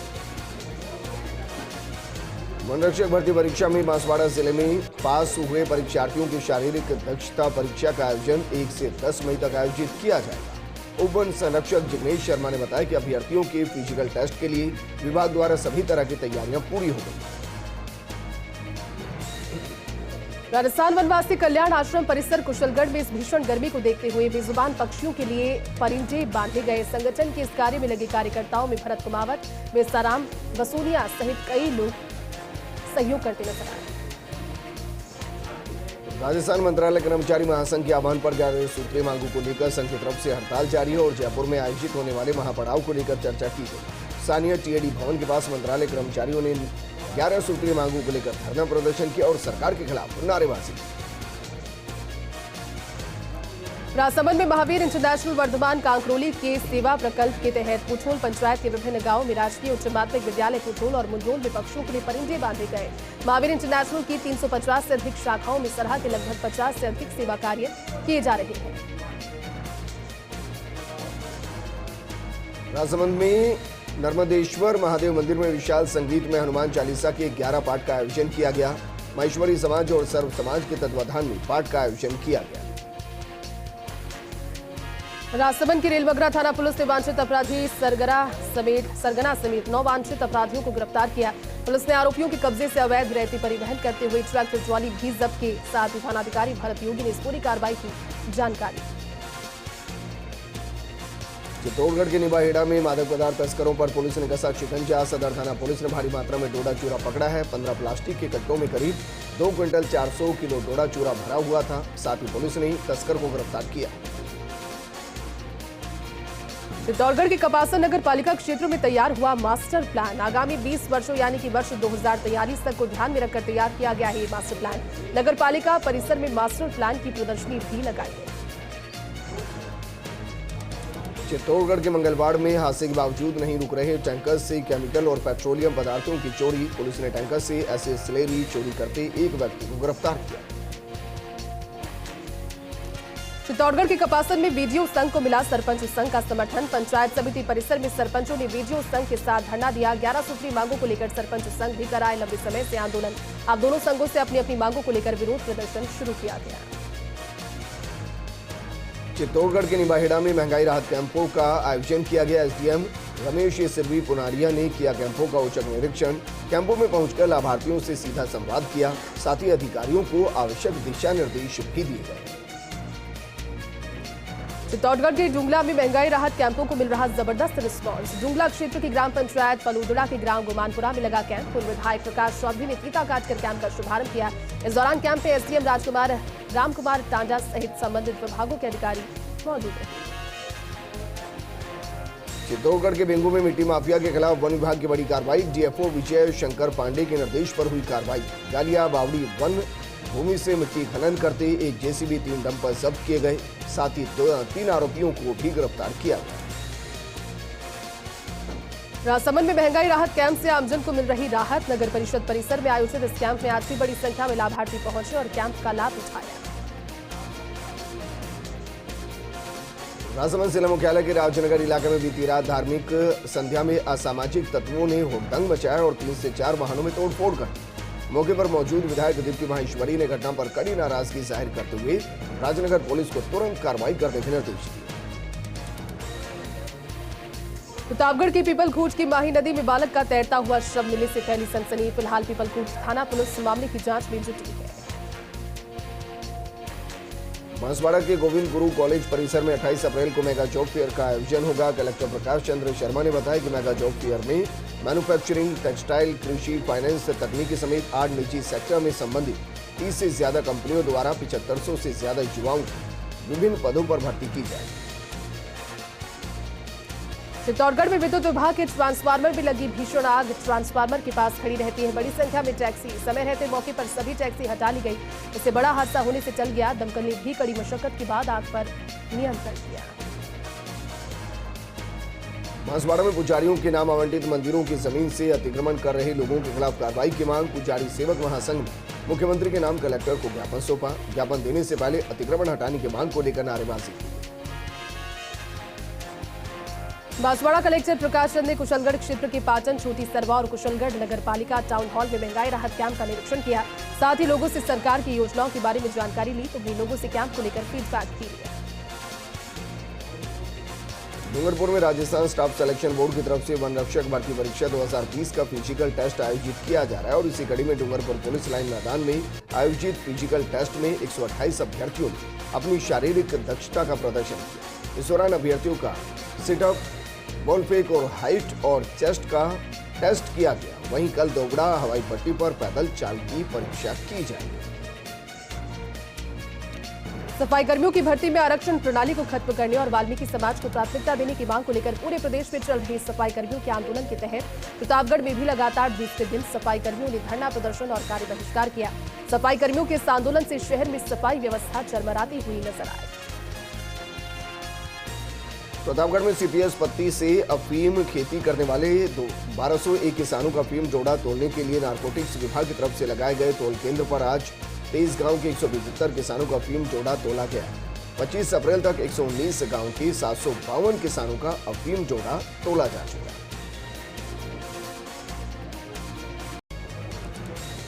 वन रक्षक भर्ती परीक्षा में बांसवाड़ा जिले में पास हुए परीक्षार्थियों की शारीरिक दक्षता परीक्षा का आयोजन 1 से 10 मई तक आयोजित किया जाएगा। उप वन संरक्षक जिग्नेश शर्मा ने बताया कि अभ्यर्थियों के फिजिकल टेस्ट के लिए विभाग द्वारा सभी तरह की तैयारियां पूरी हो गई। राजस्थान वनवासी कल्याण आश्रम परिसर कुशलगढ़ में इस भीषण गर्मी को देखते हुए बेजुबान पक्षियों के लिए परिंदे बांधे गए। संगठन के इस कार्य में लगे कार्यकर्ताओं में भरत कुमावत, बेसाराम वसूलिया सहित कई लोग सहयोग करते नजर आए। राजस्थान मंत्रालय कर्मचारी महासंघ के आह्वान पर 11 सूत्रीय मांगों को लेकर संघ की तरफ से हड़ताल जारी है और जयपुर में आयोजित होने वाले महापड़ाव को लेकर चर्चा की गई। स्थानीय टीएडी भवन के पास मंत्रालय कर्मचारियों ने 11 सूत्रीय मांगों को लेकर धरना प्रदर्शन किया और सरकार के खिलाफ नारेबाजी की। राजसमंद में महावीर इंटरनेशनल वर्धमान कांकरोली के सेवा प्रकल्प के तहत पुठोल पंचायत के विभिन्न गांवों में राजकीय उच्च माध्यमिक विद्यालय पुठोल और मुंडोल में पक्षियों के लिए परिंदे बांधे गए। महावीर इंटरनेशनल की 350 से अधिक शाखाओं में सरहा के लगभग 50 से अधिक सेवा कार्य किए जा रहे हैं। राजसमंद में नर्मदेश्वर महादेव मंदिर में विशाल संगीत में हनुमान चालीसा के 11 पाठ का आयोजन किया गया। महेश्वरी समाज और सर्व समाज के तत्वाधान में पाठ का आयोजन किया गया। राजसमंद की रेलवगरा थाना पुलिस ने वांछित अपराधी सरगना समेत 9 वांछित अपराधियों को गिरफ्तार किया। पुलिस ने आरोपियों के कब्जे से अवैध रेती परिवहन करते हुए ट्रैक्टर ट्रॉली भी जब्त की। साथ ही थानाधिकारी भरत योगी ने इस पूरी कार्रवाई की जानकारी। चित्तौड़गढ़ के निबाहेड़ा में मादक पदार्थ तस्करों पर पुलिस ने कसा शिकंजा। सदर थाना पुलिस ने भारी मात्रा में डोडा चूरा पकड़ा है। 15 प्लास्टिक के कट्टों में करीब 2 क्विंटल 400 किलो डोडा चूरा भरा हुआ था। साथ ही पुलिस ने तस्कर को गिरफ्तार किया। चित्तौड़गढ़ के कपासा नगर पालिका क्षेत्र में तैयार हुआ मास्टर प्लान। आगामी 20 वर्षों यानी कि वर्ष 2043 तक को ध्यान में रखकर तैयार किया गया है ये मास्टर प्लान। नगर पालिका परिसर में मास्टर प्लान की प्रदर्शनी भी लगाई है। चित्तौड़गढ़ के मंगलवाड़ में हादसे के बावजूद नहीं रुक रहे टैंकर से केमिकल और पेट्रोलियम पदार्थों की चोरी। पुलिस ने टैंकर से ऐसे स्लेरी चोरी करते एक व्यक्ति को गिरफ्तार किया। चित्तौड़गढ़ के कपासन में वीडियो संघ को मिला सरपंच संघ का समर्थन। पंचायत समिति परिसर में सरपंचों ने वीडियो संघ के साथ धरना दिया। 11 सूत्री मांगों को लेकर सरपंच संघ भी कराए लंबे समय से आंदोलन। अब दोनों संघों से अपनी अपनी मांगों को लेकर विरोध प्रदर्शन शुरू किया गया। चित्तौड़गढ़ के निबाहेड़ा में महंगाई राहत कैंपों का आयोजन किया गया। एसडीएम रमेश सिरवी पुनारिया ने किया कैंपों का औचक निरीक्षण। कैंपों में पहुंचकर लाभार्थियों से सीधा संवाद किया। साथ ही अधिकारियों को आवश्यक दिशा निर्देश भी दिए गए। चित्तौड़गढ़ के जुंगला में महंगाई राहत कैंपों को मिल रहा जबरदस्त रिस्पांस। जुंगला क्षेत्र की ग्राम पंचायत पलूदड़ा के ग्राम गुमानपुरा में लगा कैंप। पूर्व विधायक प्रकाश चौधरी ने फीता काटकर कैंप का शुभारंभ किया। इस दौरान कैंप में एसडीएम रामकुमार टांडा सहित संबंधित विभागों के अधिकारी मौजूद रहे। चित्तौड़गढ़ के बेंगू में मिट्टी माफिया के खिलाफ वन विभाग की बड़ी कार्रवाई। डीएफओ विजय शंकर पांडे के निर्देश पर हुई कार्रवाई। गालिया बावड़ी वन भूमि से मिट्टी खनन करते एक जेसीबी 3 डंपर जब्त किए गए। साथ ही 3 आरोपियों को भी गिरफ्तार किया गया। राजसमंद में महंगाई राहत कैंप से आमजन को मिल रही राहत। नगर परिषद परिसर में आयोजित इस कैंप में आज भी बड़ी संख्या में लाभार्थी पहुंचे और कैंप का लाभ उठाया। राजसमंद जिला मुख्यालय के राजनगर इलाके में बीती रात धार्मिक संध्या में असामाजिक तत्वों ने हुड़दंग मचाया और 3 से 4 वाहनों में तोड़फोड़ कर दी। मौके पर मौजूद विधायक दीप्ति माहेश्वरी ने घटना पर कड़ी नाराजगी जाहिर करते हुए राजनगर पुलिस को तुरंत कार्रवाई करने के निर्देश दिए। प्रतापगढ़ की पीपलखूट की माही नदी में बालक का तैरता हुआ शव मिलने से फैली सनसनी। फिलहाल पीपलखूट थाना पुलिस मामले की जांच में जुटी है। बांसवाड़ा के गोविंद गुरु कॉलेज परिसर में 28 अप्रैल को मेगा जॉब फेयर का आयोजन होगा। कलेक्टर प्रकाश चंद्र शर्मा ने बताया कि मेगा जॉब फेयर में मैन्युफैक्चरिंग, टेक्सटाइल, कृषि, फाइनेंस, तकनीकी समेत 8 निजी सेक्टर में संबंधित 30 से ज्यादा कंपनियों द्वारा 7500 से ज्यादा युवाओं को विभिन्न पदों पर भर्ती की जाएगी। चित्तौड़गढ़ में विद्युत विभाग के ट्रांसफार्मर में लगी भीषण आग। ट्रांसफार्मर के पास खड़ी रहती है बड़ी संख्या में टैक्सी। समय रहते मौके पर सभी टैक्सी हटा ली गई। इससे बड़ा हादसा होने से चल गया। दमकल ने भी कड़ी मशक्कत के बाद आग पर नियंत्रण किया। बांसवाड़ा में पुजारियों के नाम आवंटित मंदिरों की जमीन से अतिक्रमण कर रहे लोगों के खिलाफ कार्रवाई की मांग। पुजारी सेवक महासंघ ने मुख्यमंत्री के नाम कलेक्टर को ज्ञापन सौंपा। ज्ञापन देने से पहले अतिक्रमण हटाने की मांग को लेकर नारेबाजी की। बांसवाड़ा कलेक्टर प्रकाश चंद ने कुशलगढ़ क्षेत्र के पाटन, छोटी सरवा और कुशलगढ़ नगर पालिका टाउन हॉल में महंगाई राहत कैंप का निरीक्षण किया। साथ ही लोगों से सरकार की योजनाओं के बारे में जानकारी ली तो भी लोगों से कैंप को लेकर फीडबैक भी लिया। डूंगरपुर में राजस्थान स्टाफ सिलेक्शन बोर्ड की तरफ से वन रक्षक भर्ती परीक्षा 2020 का फिजिकल टेस्ट आयोजित किया जा रहा है और इसी कड़ी में डूंगरपुर पुलिस लाइन मैदान में आयोजित फिजिकल टेस्ट में 128 अभ्यर्थियों ने अपनी शारीरिक दक्षता का प्रदर्शन किया। इस दौरान अभ्यर्थियों का सिटअप, बॉल फेंक और हाइट और चेस्ट का टेस्ट किया गया। वहीं कल दोगड़ा हवाई पट्टी पर पैदल चाल की परीक्षा की जाएगी। सफाई कर्मियों की भर्ती में आरक्षण प्रणाली को खत्म करने और वाल्मीकि समाज को प्राथमिकता देने की मांग को लेकर पूरे प्रदेश में चल रही सफाई कर्मियों के आंदोलन के तहत प्रतापगढ़ में भी लगातार दूसरे दिन सफाई कर्मियों ने धरना प्रदर्शन और कार्य बहिष्कार किया। सफाई कर्मियों के इस आंदोलन से शहर में सफाई व्यवस्था चरमराती हुई नजर आई। प्रतापगढ़ में सीपीएस पत्ती से अफीम खेती करने वाले 1201 किसानों का अफीम जोड़ा तोड़ने के लिए नारकोटिक्स विभाग की तरफ से लगाए गए तोल केंद्र पर आज 23 गांव के 175 किसानों का अफीम जोड़ा तोला गया। 25 अप्रैल तक 119 गांव के 752 किसानों का अफीम जोड़ा तोला जा चुका है।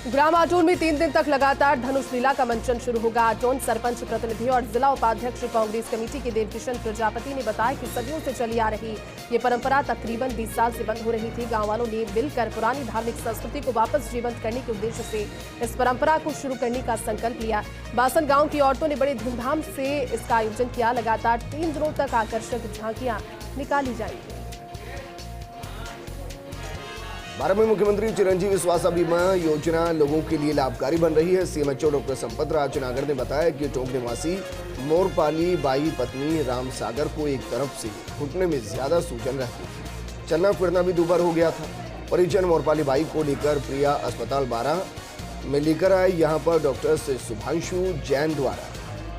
ग्राम आटोन में 3 दिन तक लगातार धनुष लीला का मंचन शुरू होगा। आटोन सरपंच प्रतिनिधि और जिला उपाध्यक्ष कांग्रेस कमेटी के देवकिशन प्रजापति ने बताया कि सदियों से चली आ रही ये परंपरा तकरीबन 20 साल से बंद हो रही थी। गांव वालों ने मिलकर पुरानी धार्मिक संस्कृति को वापस जीवंत करने के उद्देश्य से इस परंपरा को शुरू करने का संकल्प लिया। बासन गाँव की औरतों ने बड़े धूमधाम से इसका आयोजन किया। लगातार 3 दिनों तक आकर्षक झांकियां निकाली जाएंगी। 12वें मुख्यमंत्री चिरंजीवी स्वास्थ्य बीमा योजना लोगों के लिए लाभकारी बन रही है। सीएमएचओ डॉक्टर संपत राज नागर ने बताया कि टोंक निवासी मोरपाली बाई पत्नी राम सागर को एक तरफ से घुटने में ज्यादा सूजन रहती थी, चलना फिरना भी दुभर हो गया था। परिजन मोरपाली बाई को लेकर प्रिया अस्पताल 12 में लेकर आए। यहाँ पर डॉक्टर शुभांशु जैन द्वारा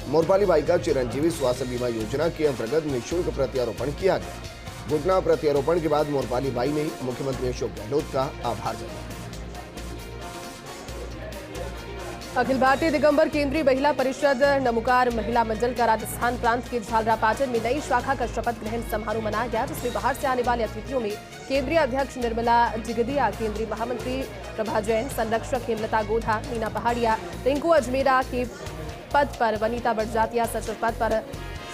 मोरपाली बाई का चिरंजीवी स्वास्थ्य बीमा योजना के अंतर्गत निःशुल्क प्रत्यारोपण किया गया। घुटना प्रत्यारोपण के बाद मोरपाली बाई ने मुख्यमंत्री अशोक गहलोत का आभार जताया। अखिल भारतीय दिगंबर केंद्रीय महिला परिषद नमुकार महिला मंडल का राजस्थान प्रांत के झालरापाटन में नई शाखा का शपथ ग्रहण समारोह मनाया गया, जिसमें बाहर से आने वाले अतिथियों में केंद्रीय अध्यक्ष निर्मला जिगदिया, केंद्रीय महामंत्री प्रभा जैन, संरक्षक हेमलता गोधा, मीना पहाड़िया, रिंकू अजमेरा के पद पर वनीता बड़जातिया, सचिव पद पर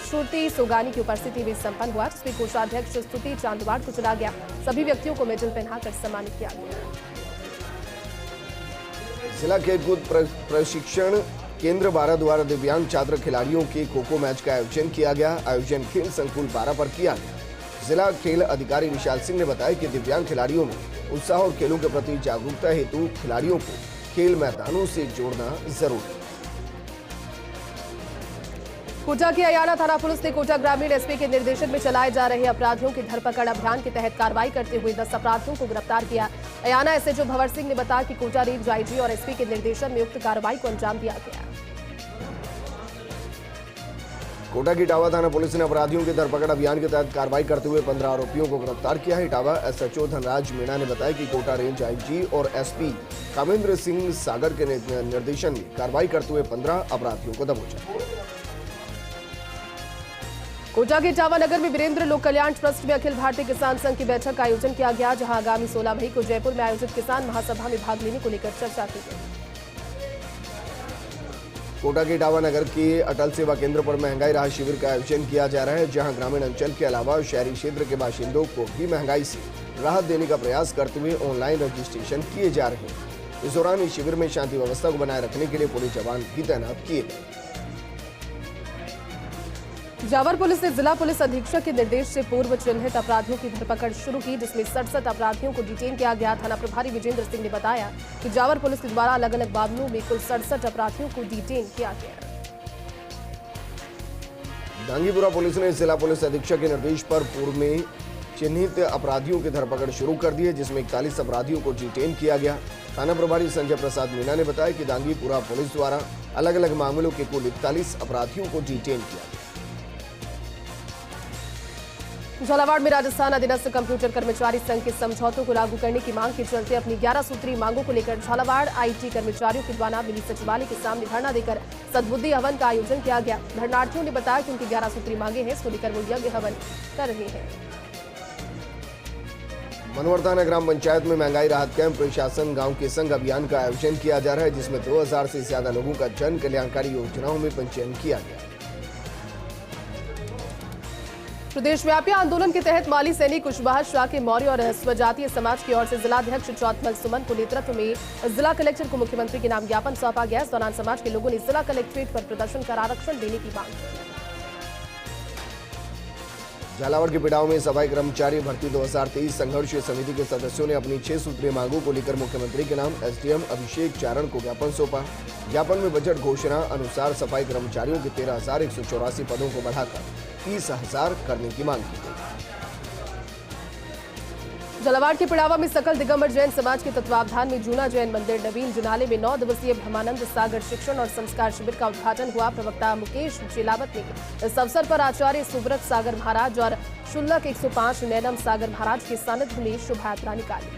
श्रुति सोगानी की उपस्थिति में संपन्न हुआ, जिसमें कोषाध्यक्ष स्तुति चांदवाड़ को चुना गया। सभी व्यक्तियों को मेडल पहनाकर सम्मानित किया गया। जिला खेलकूद प्रशिक्षण केंद्र 12 द्वारा दिव्यांग छात्र खिलाड़ियों के खो खो मैच का आयोजन किया गया। आयोजन खेल संकुल 12 पर किया गया। जिला खेल अधिकारी विशाल सिंह ने बताया कि दिव्यांग खिलाड़ियों में उत्साह और खेलों के प्रति जागरूकता हेतु खिलाड़ियों को खेल मैदानों से जोड़ना जरूरी है। कोटा की अयाना थाना पुलिस ने कोटा ग्रामीण एसपी के निर्देशन में चलाए जा रहे अपराधियों की धरपकड़ अभियान के तहत कार्रवाई करते हुए 10 अपराधियों को गिरफ्तार किया। अयाना एसएचओ भंवर सिंह ने बताया कि कोटा रेंज आईजी और एसपी के निर्देशन में उक्त कार्रवाई को अंजाम दिया गया। कोटा की इटावा थाना पुलिस ने अपराधियों के धरपकड़ अभियान के तहत कार्रवाई करते हुए 15 आरोपियों को गिरफ्तार किया है। इटावा एसएचओ धनराज मीणा ने बताया कि कोटा रेंज आईजी और एसपी कामेंद्र सिंह सागर के निर्देशन में कार्रवाई करते हुए 15 अपराधियों को दबोचा। कोटा के इटावा नगर में वीरेंद्र लोक कल्याण ट्रस्ट में अखिल भारतीय किसान संघ की बैठक का आयोजन किया गया, जहां आगामी 16 मई को जयपुर में आयोजित किसान महासभा में भाग लेने को लेकर चर्चा की गई। कोटा के इटावा नगर के अटल सेवा केंद्र पर महंगाई राहत शिविर का आयोजन किया जा रहा है, जहां ग्रामीण अंचल के अलावा शहरी क्षेत्र के बाशिंदों को भी महंगाई से राहत देने का प्रयास करते हुए ऑनलाइन रजिस्ट्रेशन किए जा रहे हैं। इस दौरान इस शिविर में शांति व्यवस्था को बनाए रखने के लिए पुलिस जवान भी तैनात किए गए। जावर पुलिस ने जिला पुलिस अधीक्षक के निर्देश से पूर्व चिन्हित अपराधियों की धरपकड़ शुरू की, जिसमें 67 अपराधियों को डिटेन किया गया। थाना प्रभारी विजेंद्र सिंह ने बताया कि जावर पुलिस के द्वारा अलग अलग मामलों में कुल 67 अपराधियों को डिटेन किया गया। डांगीपुरा पुलिस ने जिला पुलिस अधीक्षक के निर्देश पर पूर्व में चिन्हित अपराधियों की धरपकड़ शुरू कर दी है, जिसमें 41 अपराधियों को डिटेन किया गया। थाना प्रभारी संजय प्रसाद मीणा ने बताया कि डांगीपुरा पुलिस द्वारा अलग अलग मामलों के कुल 41 अपराधियों को डिटेन किया गया। झालावाड़ में राजस्थान अधीनस्थ कंप्यूटर कर्मचारी संघ के समझौतों को लागू करने की मांग के चलते अपनी 11 सूत्री मांगों को लेकर झालावाड़ आईटी कर्मचारियों के द्वारा मिली सचिवालय के सामने धरना देकर सद्बुद्धि हवन का आयोजन किया गया। धरनार्थियों ने बताया कि उनकी 11 सूत्री मांगे हैं, इसको लेकर वो यज्ञ हवन कर रहे हैं। मनवर्ताना ग्राम पंचायत में महंगाई राहत कैंप प्रशासन गांव के संग अभियान का आयोजन किया जा रहा है, जिसमें 2000 से ज्यादा लोगों का जन कल्याणकारी योजनाओं में पंजीयन किया गया। प्रदेशव्यापी आंदोलन के तहत माली सैनिक कुशवाहा शाह के मौर्य और स्वजातीय समाज की ओर से जिलाध्यक्ष चौथमल सुमन को नेतृत्व में जिला कलेक्टर को मुख्यमंत्री के नाम ज्ञापन सौंपा गया। इस दौरान समाज के लोगों ने जिला कलेक्ट्रेट पर प्रदर्शन कर आरक्षण देने की मांग की। झालावाड़ के पिड़ाव में सफाई कर्मचारी भर्ती 2023 संघर्ष समिति के सदस्यों ने अपनी 6 सूत्रीय मांगों को लेकर मुख्यमंत्री के नाम एसडीएम अभिषेक चारण को ज्ञापन सौंपा। ज्ञापन में बजट घोषणा अनुसार सफाई कर्मचारियों के 13,184 पदों को बढ़ाकर 30,000 करने की मांग की गई। झालावाड़ के पिड़ावा में सकल दिगंबर जैन समाज के तत्वावधान में जूना जैन मंदिर नवीन जिनाले में 9 दिवसीय ब्रह्मानंद सागर शिक्षण और संस्कार शिविर का उद्घाटन हुआ। प्रवक्ता मुकेश चेलावत ने इस अवसर पर आचार्य सुब्रत सागर महाराज और शुल्लक 105 नैनम सागर महाराज के सानिध्य में शोभा यात्रा निकाली।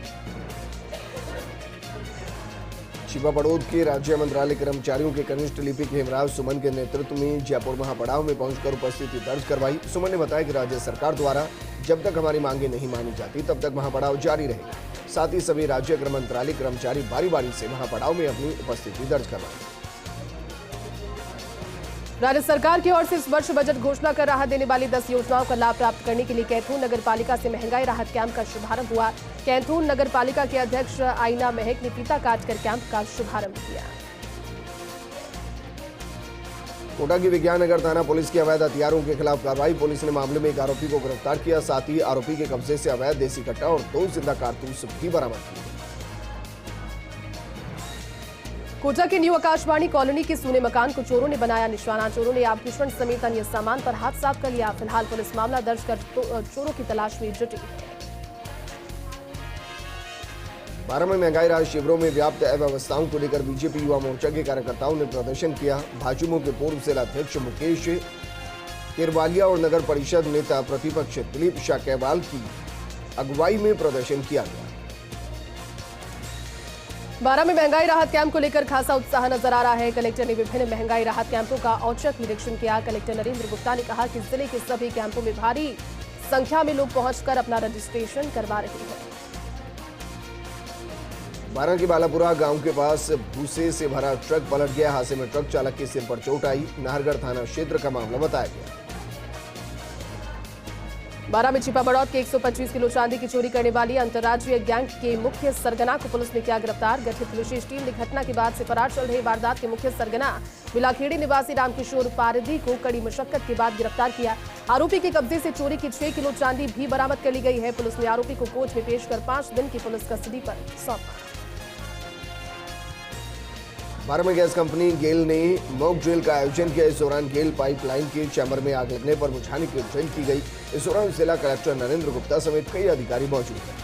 छिपा पड़ोद के राज्य मंत्रालय कर्मचारियों के कनिष्ठ लिपिक हेमराज सुमन के नेतृत्व में जयपुर महापड़ाव में पहुंचकर उपस्थिति दर्ज करवाई। सुमन ने बताया कि राज्य सरकार द्वारा जब तक हमारी मांगे नहीं मानी जाती तब तक महापड़ाव जारी रहेगा। साथ ही सभी राज्य गृह मंत्रालय कर्मचारी बारी बारी से महापड़ाव में अपनी उपस्थिति दर्ज करवाएंगे। राज्य सरकार की ओर से इस वर्ष बजट घोषणा कर राहत देने वाली 10 योजनाओं का लाभ प्राप्त करने के लिए कैथून नगर पालिका से महंगाई राहत कैंप का शुभारंभ हुआ। कैथून नगर पालिका के अध्यक्ष आईना महक ने फीता काटकर कैंप का शुभारंभ किया। कोटा की विज्ञान नगर थाना पुलिस की अवैध हथियारों के खिलाफ कार्रवाई। पुलिस ने मामले में एक आरोपी को गिरफ्तार किया। साथ ही आरोपी के कब्जे से अवैध देसी कट्टा और 2 जिंदा कारतूस भी बरामद किए। कोटा के न्यू आकाशवाणी कॉलोनी के सूने मकान को चोरों ने बनाया निशाना। चोरों ने आभूषण समेत अन्य सामान पर हाथ साफ कर लिया। फिलहाल पुलिस मामला दर्ज कर चोरों की तलाश में जुटी है। 12 में महंगाई राहत शिविरों में व्याप्त अव्यवस्थाओं को लेकर बीजेपी युवा मोर्चा के कार्यकर्ताओं ने प्रदर्शन किया। भाजपा के पूर्व जिला अध्यक्ष मुकेश केरवालिया और नगर परिषद नेता प्रतिपक्ष दिलीप शाकेवाल की अगुवाई में प्रदर्शन किया गया। 12 में महंगाई राहत कैंप को लेकर खासा उत्साह नजर आ रहा है। कलेक्टर ने विभिन्न महंगाई राहत कैंपों का औचक निरीक्षण किया। कलेक्टर नरेंद्र गुप्ता ने कहा कि जिले के सभी कैंपों में भारी संख्या में लोग पहुंचकर अपना रजिस्ट्रेशन करवा रहे हैं। 12 के बालापुरा गांव के पास भूसे से भरा ट्रक पलट गया। हादसे में ट्रक चालक के सिर पर चोट आई। नाहरगढ़ थाना क्षेत्र का मामला बताया गया। 12 में छिपा बड़ौद के 125 किलो चांदी की चोरी करने वाली अंतर्राज्यीय गैंग के मुख्य सरगना को पुलिस ने किया गिरफ्तार। गठित विशेष टीम ने घटना के बाद से फरार चल रहे वारदात के मुख्य सरगना बिलाखेड़ी निवासी रामकिशोर पारदी को कड़ी मशक्कत के बाद गिरफ्तार किया। आरोपी के कब्जे से चोरी की 6 किलो चांदी भी बरामद कर ली गई है। पुलिस ने आरोपी को कोर्ट में पेश कर 5 दिन की पुलिस कस्टडी पर सौंपा। 12 में गैस कंपनी गेल ने मॉक ड्रिल का आयोजन किया। इस दौरान गेल पाइपलाइन के चैम्बर में आग लगने पर बुझाने की ड्रिल की गई। इस दौरान जिला कलेक्टर नरेंद्र गुप्ता समेत कई अधिकारी मौजूद हैं।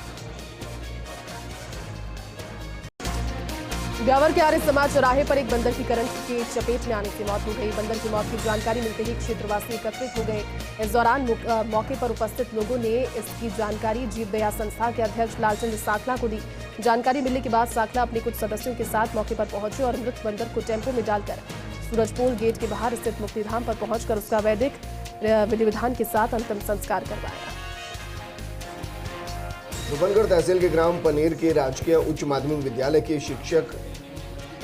ब्यावर के आर्य समाज चौराहे पर एक बंदर की करंट की चपेट में आने से मौत हो गई। बंदर की मौत की जानकारी मिलते ही क्षेत्रवासी एकत्रित हो गए। इस दौरान मौके पर उपस्थित लोगों ने इसकी जानकारी जीव दया संस्था के अध्यक्ष लालचंद साखला को दी। जानकारी मिलने के बाद साखला अपने कुछ सदस्यों के साथ मौके पर पहुंचे और मृत बंदर को टेम्पो में डालकर सूरजपोल गेट के बाहर स्थित मुक्तिधाम पर पहुंचकर उसका वैदिक विधि विधान के साथ अंतिम संस्कार करवाया। रूपनगढ़ तहसील के ग्राम पनेर के राजकीय उच्च माध्यमिक विद्यालय के शिक्षक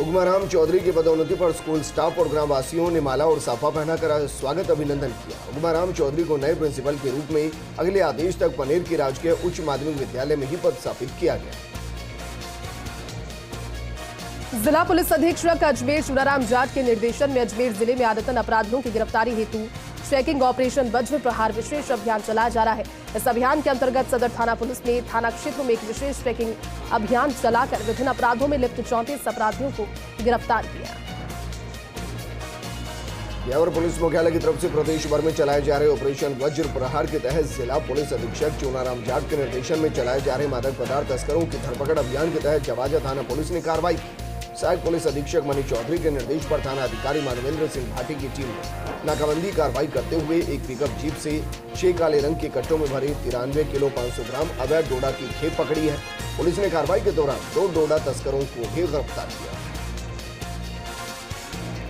उगमाराम चौधरी की पदोन्नति पर स्कूल स्टाफ और ग्रामवासियों ने माला और साफा पहनाकर स्वागत अभिनंदन किया। उगमाराम चौधरी को नए प्रिंसिपल के रूप में अगले आदेश तक पनेर के राजकीय उच्च माध्यमिक विद्यालय में ही पदस्थापित किया गया। जिला पुलिस अधीक्षक अजमेर चुनाराम जाट के निर्देशन में अजमेर जिले में आदतन अपराधियों की गिरफ्तारी हेतु चेकिंग ऑपरेशन वज्र प्रहार विशेष अभियान चलाया जा रहा है। इस अभियान के अंतर्गत सदर थाना पुलिस ने थाना क्षेत्रों में एक विशेष चेकिंग अभियान चलाकर विभिन्न अपराधों में लिप्त 34 अपराधियों को गिरफ्तार किया। ब्यावर पुलिस मुख्यालय की तरफ से प्रदेश भर में चलाए जा रहे ऑपरेशन वज्र प्रहार के तहत जिला पुलिस अधीक्षक चुनाराम जाट के निर्देशन में चलाए जा रहे मादक पदार्थ तस्करों की धरपकड़ अभियान के तहत जवाजा थाना पुलिस ने कार्रवाई की। सहायक पुलिस अधीक्षक मनीष चौधरी के निर्देश पर थाना अधिकारी मानवेंद्र सिंह भाटी की टीम ने नाकाबंदी कार्रवाई करते हुए एक पिकअप जीप से 6 काले रंग के कट्टों में भरे 93 किलो 500 ग्राम अवैध डोडा की खेप पकड़ी है। पुलिस ने कार्रवाई के दौरान 2 डोडा तस्करों को भी गिरफ्तार किया।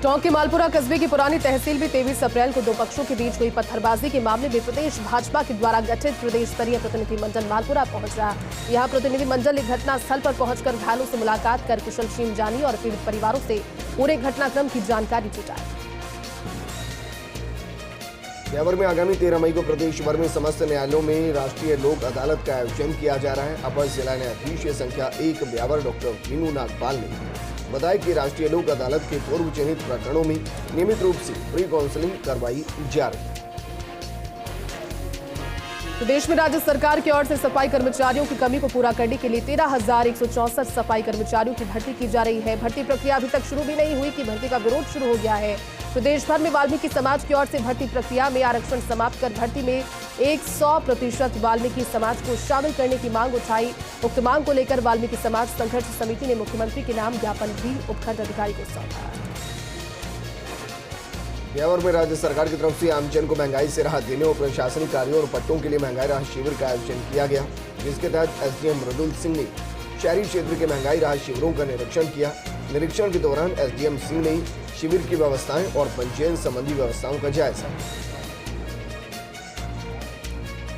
टोंक के मालपुरा कस्बे की पुरानी तहसील में 23 अप्रैल को 2 पक्षों के बीच हुई पत्थरबाजी के मामले में प्रदेश भाजपा के द्वारा गठित प्रदेश स्तरीय प्रतिनिधिमंडल मालपुरा पहुंच रहा। यहां प्रतिनिधिमंडल ने घटना स्थल पर पहुंचकर घायलों से मुलाकात कर कुशलक्षेम जानी और पीड़ित परिवारों से पूरे घटनाक्रम की जानकारी जुटाई। ब्यावर में आगामी 13 मई को प्रदेश भर में समस्त न्यायालयों में राष्ट्रीय लोक अदालत का आयोजन किया जा रहा है। अपर जिला न्यायाधीश संख्या 1 ब्यावर डॉक्टर वीनू नागपाल ने बताया कि राष्ट्रीय लोक अदालत के पूर्व चिन्हित प्रकरणों में नियमित रूप से प्री काउंसलिंग करवाई जा रही है। प्रदेश में राज्य सरकार की ओर से सफाई कर्मचारियों की कमी को पूरा करने के लिए 13,164 सफाई कर्मचारियों की भर्ती की जा रही है। भर्ती प्रक्रिया अभी तक शुरू भी नहीं हुई कि भर्ती का विरोध शुरू हो गया है। प्रदेश भर में वाल्मीकि समाज की ओर से भर्ती प्रक्रिया में आरक्षण समाप्त कर भर्ती में 100% वाल्मीकि समाज को शामिल करने की मांग उठाई। उक्त मांग को लेकर वाल्मीकि समाज संघर्ष समिति ने मुख्यमंत्री के नाम ज्ञापन भी उपखंड अधिकारी को सौंपा। ब्यावर में राज्य सरकार की तरफ से आमजन को महंगाई से राहत देने और प्रशासनिक कार्यों और पट्टों के लिए महंगाई राहत शिविर का आयोजन किया गया, जिसके तहत एसडीएम मृदुल सिंह ने शहरी क्षेत्र के महंगाई राहत शिविरों का निरीक्षण किया। निरीक्षण के दौरान एसडीएम सिंह ने शिविर की व्यवस्थाएं और पंजीयन संबंधी व्यवस्थाओं का जायजा।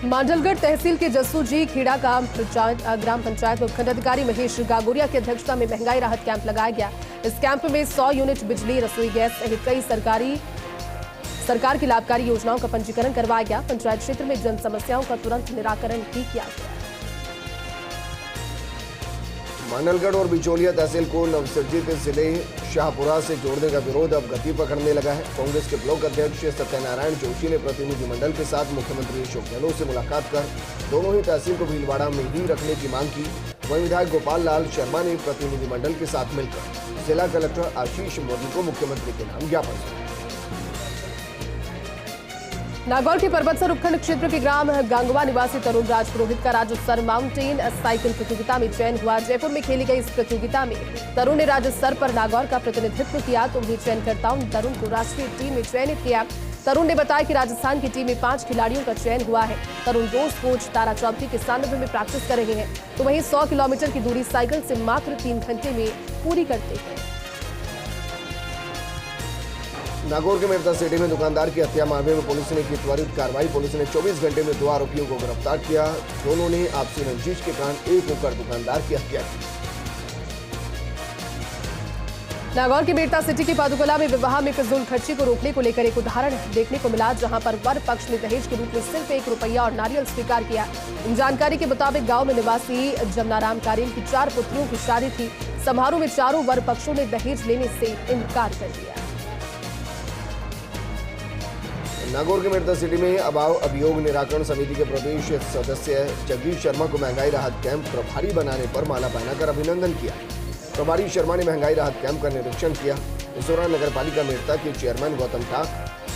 मांडलगढ़ तहसील के जस्सू जी खेड़ा का ग्राम पंचायत उपखंड अधिकारी महेश गागोरिया की अध्यक्षता में महंगाई राहत कैंप लगाया गया। इस कैंप में 100 यूनिट बिजली, रसोई गैस सहित कई सरकार की लाभकारी योजनाओं का पंजीकरण करवाया गया। पंचायत क्षेत्र में जन समस्याओं का तुरंत निराकरण भी किया गया। मांडलगढ़ और बिचौलिया तहसील को नवसर्जित जिले शाहपुरा से जोड़ने का विरोध अब गति पकड़ने लगा है। कांग्रेस के ब्लॉक अध्यक्ष सत्यनारायण जोशी ने प्रतिनिधिमंडल के साथ मुख्यमंत्री अशोक गहलोत से मुलाकात कर दोनों ही तहसील को भीलवाड़ा में ही रखने की मांग की। वहीं विधायक गोपाल लाल शर्मा ने प्रतिनिधिमंडल के साथ मिलकर जिला कलेक्टर आशीष मोदी को मुख्यमंत्री के नाम ज्ञापन सौंपा। नागौर के पर्वतसर उपखंड क्षेत्र के ग्राम गांगवा निवासी तरुण राज पुरोहित का राज्य स्तर माउंटेन साइकिल प्रतियोगिता में चयन हुआ। जयपुर में खेली गई इस प्रतियोगिता में तरुण ने राज्य स्तर पर नागौर का प्रतिनिधित्व किया। तो उन्हें चयनकर्ताओं ने तरुण को राष्ट्रीय टीम में चयनित किया। तरुण ने बताया कि राजस्थान की टीम में 5 खिलाड़ियों का चयन हुआ है। तरुण रोज कोच तारा चौधरी के सानिध्य में प्रैक्टिस कर रहे हैं। तो वहीं 100 किलोमीटर की दूरी साइकिल से मात्र 3 घंटे में पूरी करते हैं। नागौर के मेरता सिटी में दुकानदार की हत्या मामले में पुलिस ने की त्वरित कार्रवाई। पुलिस ने 24 घंटे में 2 आरोपियों को गिरफ्तार किया। दोनों ने आपसी रंजिश के कारण एक होकर दुकानदार की हत्या की। नागौर के मेरता सिटी की पादुकला में विवाह में फिजूल खर्ची को रोकने को लेकर एक उदाहरण देखने को मिला, जहां पर वर पक्ष ने दहेज के रूप में सिर्फ 1 रुपया और नारियल स्वीकार किया। जानकारी के मुताबिक गांव में निवासी जमनाराम कारेल की 4 पुत्रियों की शादी थी। समारोह में चारों वर पक्षों ने दहेज लेने से इनकार कर दिया। नागौर के मेरता सिटी में अभाव अभियोग निराकरण समिति के प्रदेश सदस्य जगदीश शर्मा को महंगाई राहत कैंप प्रभारी बनाने पर माला पहनाकर अभिनंदन किया। प्रभारी शर्मा ने महंगाई राहत कैंप का निरीक्षण किया। इस दौरान नगरपालिका मेरता के चेयरमैन गौतम ठाक,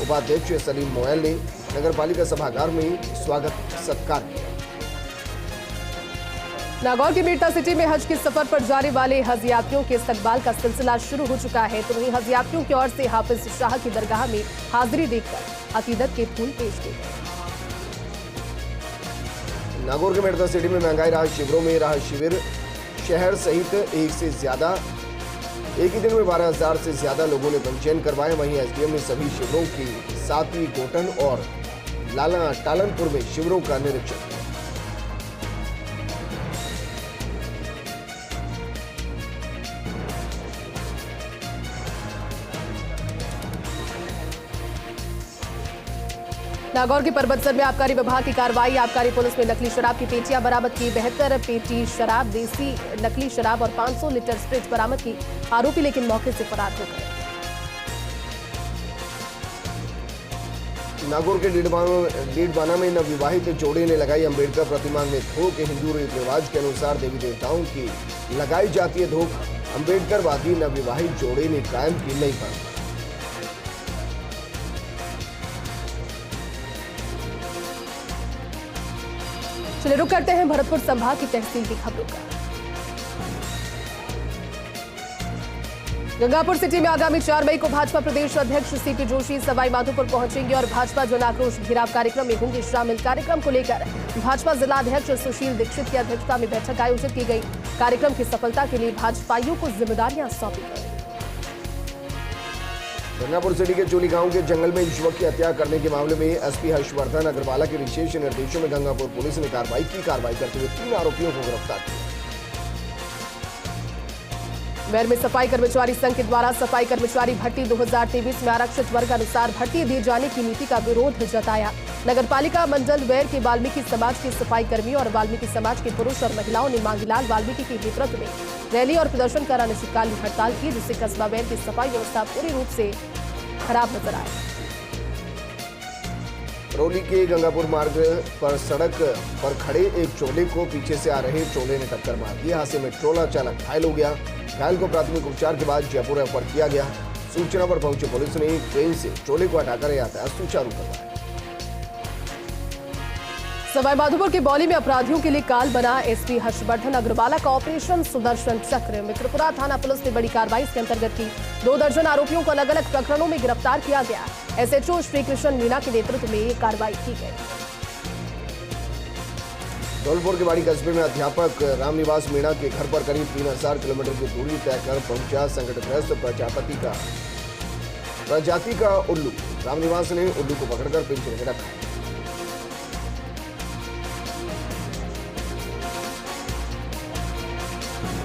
उपाध्यक्ष सलीम मोयल ने नगरपालिका सभागार में स्वागत सत्कार किया। नागौर के मेरता सिटी में हज के सफर पर जाने वाले हज यात्रियों के इस्तकबाल का सिलसिला शुरू हो चुका है। तो वहीं हज यात्रियों की ओर से हाफिज शाह की दरगाह में हाजिरी देकर अकीदत के फूल पेश किए गए। नागौर के मेरता सिटी में महंगाई राहत शिविरों में राहत शिविर शहर सहित एक ही दिन में 12,000 से ज्यादा लोगों ने पंजीयन करवाए। वहीं एसडीएम ने सभी शिविरों के साथ ही गोटन और टालनपुर में शिविरों का निरीक्षण किया। नागौर के पर्वतसर में आबकारी विभाग की कार्रवाई। आबकारी पुलिस ने नकली शराब की पेटियां बरामद की। 72 पेटी शराब, देसी नकली शराब और 500 लीटर स्प्रिट बरामद की। आरोपी लेकिन मौके से फरार हो गए। नागौर के डीडबाना में नवविवाहित जोड़े ने लगाई अंबेडकर प्रतिमा में धोक। हिंदू रीति रिवाज के अनुसार देवी देवताओं की लगाई जाती है धोक। अंबेडकरवादी नवविवाहित जोड़े ने कायम की नई परंपरा। चलिए रुक करते हैं भरतपुर संभाग की तहसील की खबरों का। गंगापुर सिटी में आगामी 4 मई को भाजपा प्रदेश अध्यक्ष सीपी जोशी सवाई माधोपुर पहुंचेंगे और भाजपा जन आक्रोश घेराव कार्यक्रम में होंगे शामिल। कार्यक्रम को लेकर भाजपा जिला अध्यक्ष सुशील दीक्षित की अध्यक्षता में बैठक आयोजित की गई। कार्यक्रम की सफलता के लिए भाजपाइयों को जिम्मेदारियां सौंपी गई। गंगापुर सिटी के चोली गांव के जंगल में युवक की हत्या करने के मामले में एसपी हर्षवर्धन अग्रवाला के विशेष निर्देशों में गंगापुर पुलिस ने कार्रवाई करते हुए 3 आरोपियों को गिरफ्तार किया। मैर में सफाई कर्मचारी संघ के द्वारा सफाई कर्मचारी भर्ती 2023 में आरक्षित वर्ग अनुसार भर्ती दिए जाने की नीति का विरोध जताया। नगरपालिका मंडल वैर के वाल्मीकि समाज के सफाई कर्मियों और वाल्मीकि समाज के पुरुष और महिलाओं ने मांगीलाल वाल्मीकि के नेतृत्व में रैली और प्रदर्शन कर अनिश्चितकालीन हड़ताल की, जिससे कस्बा वैर की सफाई व्यवस्था पूरी रूप से खराब नजर आई। करौली के गंगापुर मार्ग पर सड़क पर खड़े एक चोले को पीछे से आ रहे चोले ने टक्कर मार दी। हादसे में ट्रोला चालक घायल हो गया। घायल को प्राथमिक उपचार के बाद जयपुर रेफर किया गया। सूचना पर पहुंची पुलिस ने ट्रेन से चोले को हटाकर यातायात सुचारू करवाया। सवाईमाधोपुर के बौली में अपराधियों के लिए काल बना एसपी हर्षवर्धन अग्रवाला का ऑपरेशन सुदर्शन चक्र। मित्रपुरा थाना पुलिस ने बड़ी कार्रवाई के अंतर्गत की। 2 दर्जन आरोपियों को अलग अलग प्रकरणों में गिरफ्तार किया गया। एसएचओ श्री कृष्ण मीणा के नेतृत्व में ये कार्रवाई की गई। धौलपुर के बाड़ी कस्बे में अध्यापक रामनिवास मीणा के घर पर करीब 3000 किलोमीटर की दूरी तय कर पहुंचा संकटग्रस्त प्रजाति का उल्लू। रामनिवास ने उल्लू को पकड़कर पिंजरे में रखा।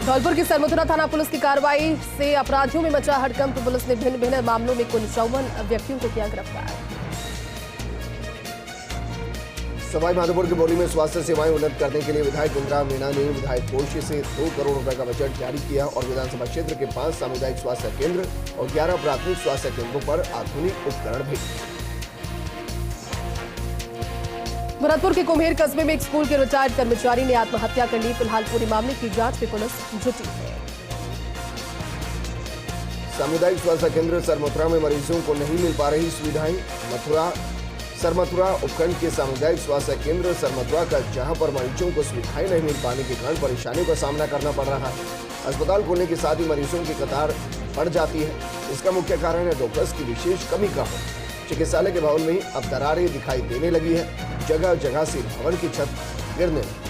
धौलपुर की सरमथुरा थाना पुलिस की कार्रवाई से अपराधियों में मचा हड़कंप। पुलिस ने भिन्न भिन्न मामलों में कुल 54 व्यक्तियों को किया गिरफ्तार। सवाईमाधोपुर के बौली में स्वास्थ्य सेवाएं उन्नत करने के लिए विधायक इंदिरा मीणा ने विधायक कोष से 2 करोड़ रुपए का बजट जारी किया और विधानसभा क्षेत्र के 5 सामुदायिक स्वास्थ्य केंद्र और 11 प्राथमिक स्वास्थ्य केंद्रों पर आधुनिक उपकरण भेजे। भरतपुर के कुम्हेर कस्बे में एक स्कूल के रिटायर्ड कर्मचारी ने आत्महत्या कर ली। फिलहाल पूरे मामले की जांच में पुलिस जुटी है। सामुदायिक स्वास्थ्य केंद्र सरमथुरा में मरीजों को नहीं मिल पा रही सुविधाएं। सरमथुरा उपखंड के सामुदायिक स्वास्थ्य केंद्र सरमथुरा का जहां पर मरीजों को सुविधाएं नहीं मिल पाने के कारण परेशानियों का सामना करना पड़ रहा है। अस्पताल खोलने के साथ ही मरीजों की कतार बढ़ जाती है। इसका मुख्य कारण है डॉक्टर्स की विशेष कमी का होना। चिकित्सालय के भवन में अब दरारें दिखाई देने लगी है। जगह जगह से भवन की छत गिरने लगी।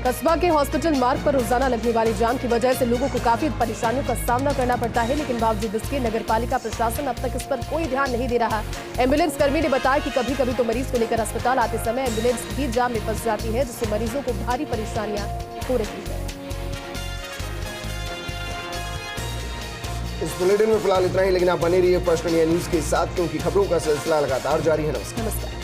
कस्बा के हॉस्पिटल मार्ग पर रोजाना लगने वाली जाम की वजह से लोगों को काफी परेशानियों का सामना करना पड़ता है, लेकिन बावजूद इसके नगरपालिका प्रशासन अब तक इस पर कोई ध्यान नहीं दे रहा। एम्बुलेंस कर्मी ने बताया कि कभी कभी तो मरीज को लेकर अस्पताल आते समय एम्बुलेंस भी जाम में फंस जाती है, जिससे मरीजों को भारी परेशानियां हो रही है। इस बुलेटिन में फिलहाल इतना ही, लेकिन आप बने रहिए फर्स्ट इंडिया न्यूज के साथ, क्योंकि खबरों का सिलसिला लगातार जारी है। नमस्कार।